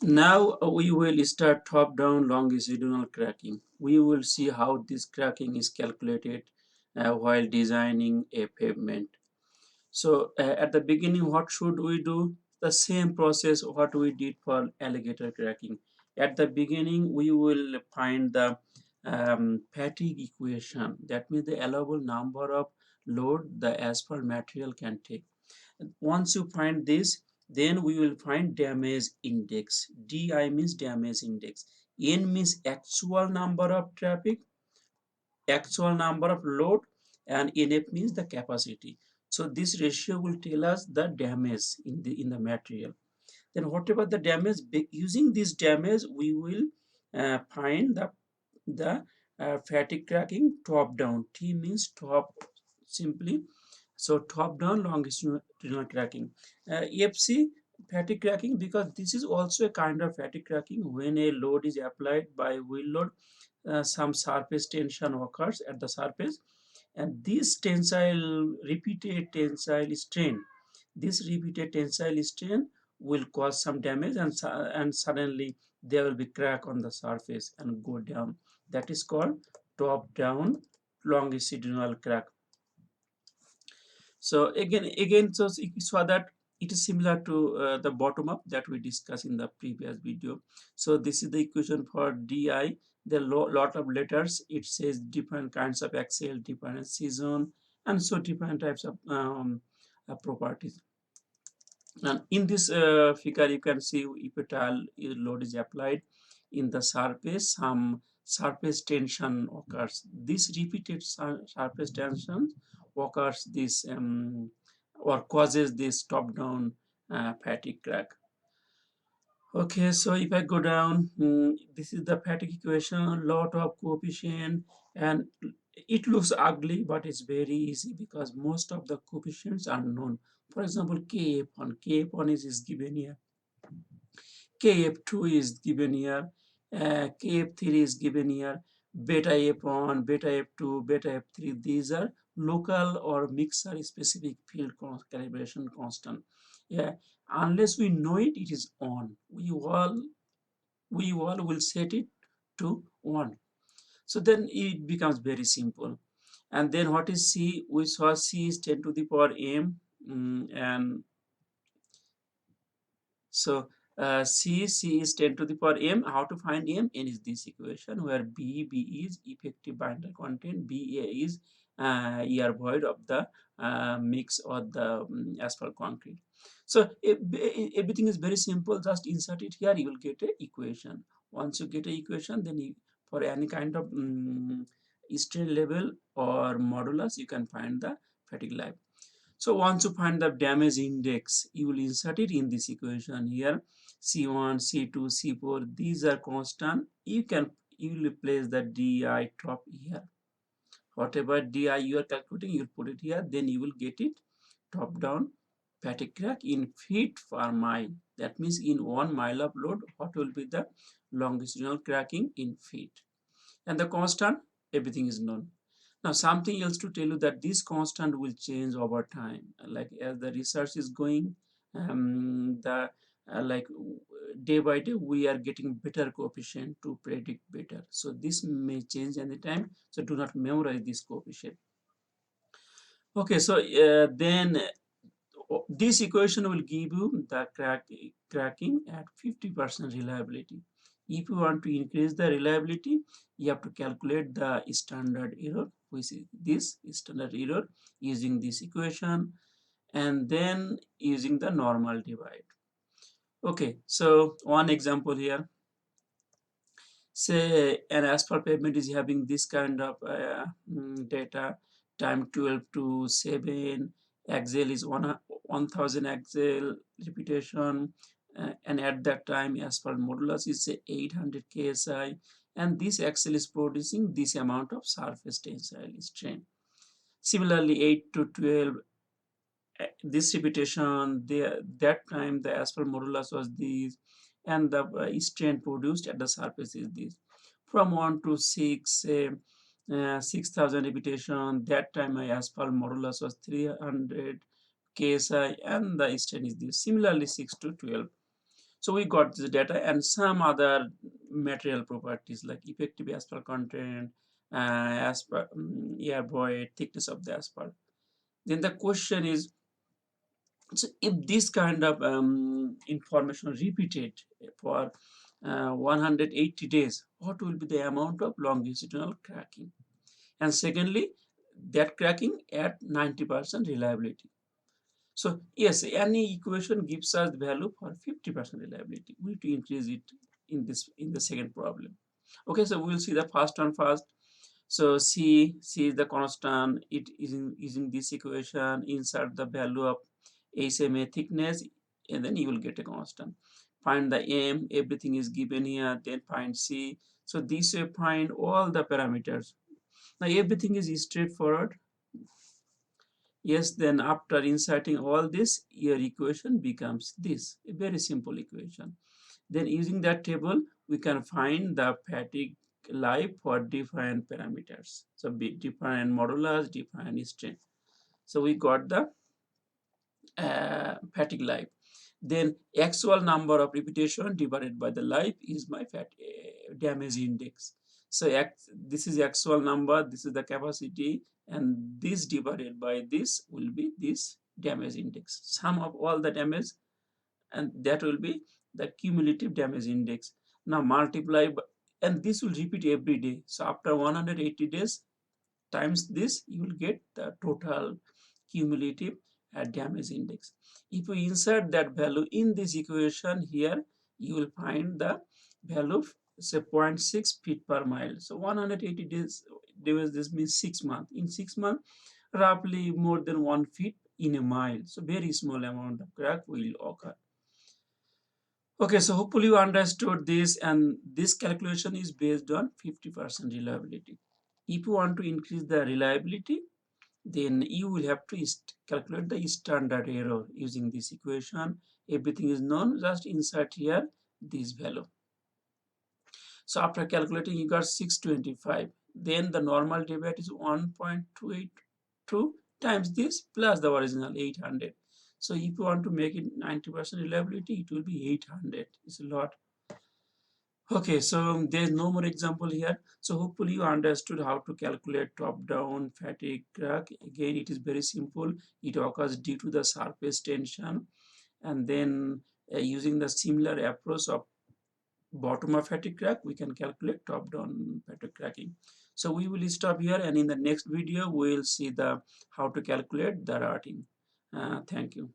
Now we will start top-down longitudinal cracking. We will see how this cracking is calculated while designing a pavement. So at the beginning, what should we do? The same process what we did for alligator cracking. At the beginning, we will find the fatigue equation. That means the allowable number of load the asphalt material can take. Once you find this, then we will find damage index. Di means damage index. N means actual number of traffic, actual number of load, and NF means the capacity. So this ratio will tell us the damage in the material. Then whatever the damage, using this damage we will find the fatigue cracking top down. T means top simply. So top down longitudinal cracking. EFC fatigue cracking, because this is also a kind of fatigue cracking. When a load is applied by wheel load, some surface tension occurs at the surface, and this repeated tensile strain, this repeated tensile strain will cause some damage, and suddenly there will be crack on the surface and go down. That is called top down longitudinal crack. So so you saw that it is similar to the bottom up that we discussed in the previous video. So this is the equation for Di. There are lot of letters. It says different kinds of axle, different season, and so different types of properties. And in this figure, you can see if a tile load is applied in the surface, some surface tension occurs. This repeated surface tension occurs this or causes this top-down fatigue crack. Okay, so if I go down, this is the fatigue equation, lot of coefficient, and it looks ugly, but it's very easy because most of the coefficients are known. For example, Kf1, Kf1 is given here, Kf2 is given here, Kf3 is given here, beta f1, beta f2, beta f3. These are local or mixer specific field calibration constant. Yeah, unless we know it, it is on. We all will set it to 1. So then it becomes very simple. And then what is C? We saw C is 10 to the power m, and so C is 10 to the power m. How to find m? N is this equation where B is effective binder content, BA is air void of the mix or the asphalt concrete. So everything is very simple. Just insert it here. You will get a equation. Once you get a equation, then for any kind of strain level or modulus, you can find the fatigue life. So once you find the damage index, you will insert it in this equation here. C1, C2, C4, these are constant. You will place the DI top here. Whatever DI you are calculating, you will put it here. Then you will get it top down fatigue crack in feet per mile. That means in 1 mile of load, what will be the longitudinal cracking in feet? And the constant, everything is known. Now something else to tell you, that this constant will change over time. Like as the research is going, the like day by day we are getting better coefficient to predict better. So this may change any time. So do not memorize this coefficient. Okay, so then this equation will give you the cracking at 50% reliability. If you want to increase the reliability, you have to calculate the standard error, which is this standard error, using this equation, and then using the normal divide. Okay, so one example here. Say an asphalt pavement is having this kind of data, time 12 to 7, axle is 1000 axle repetition, and at that time asphalt modulus is say 800 ksi, and this axle is producing this amount of surface tensile strain. Similarly 8 to 12, this repetition, that time the asphalt modulus was this, and the strain produced at the surface is this. From 1 to 6, 6000 repetition, that time my asphalt modulus was 300 ksi, and the strain is this. Similarly 6 to 12. So we got this data and some other material properties like effective asphalt content, asphalt, air void, thickness of the asphalt. Then the question is, so if this kind of information repeated for 180 days, what will be the amount of longitudinal cracking? And secondly, that cracking at 90% reliability. So yes, any equation gives us the value for 50% reliability. We need to increase it in the second problem. Okay, so we'll see the first one first. So C is the constant. It is using this equation. Insert the value of SMA thickness, and then you will get a constant. Find the M. Everything is given here. Then find C. So this way find all the parameters. Now everything is straightforward. Yes, then after inserting all this, your equation becomes this, a very simple equation. Then using that table, we can find the fatigue life for different parameters. So different modulus, different strength. So we got the fatigue life. Then actual number of repetition divided by the life is my damage index. So this is actual number, this is the capacity, and this divided by this will be this damage index. Sum of all the damage, and that will be the cumulative damage index. Now multiply by, and this will repeat every day. So after 180 days times this, you will get the total cumulative damage index. If we insert that value in this equation here, you will find the value of say 0.6 feet per mile. So 180 days, this means 6 months. In 6 months, roughly more than 1 feet in a mile. So very small amount of crack will occur. Okay, so hopefully you understood this, and this calculation is based on 50% reliability. If you want to increase the reliability, then you will have to calculate the standard error using this equation. Everything is known, just insert here this value. So after calculating, you got 625. Then the normal debit is 1.282 times this plus the original 800. So if you want to make it 90% reliability, it will be 800. It's a lot. Okay, so there's no more example here. So hopefully you understood how to calculate top-down fatigue crack. Again, it is very simple. It occurs due to the surface tension, and then using the similar approach of bottom-up fatigue crack, we can calculate top-down fatigue cracking. So we will stop here, and in the next video we will see the how to calculate the routing. Thank you.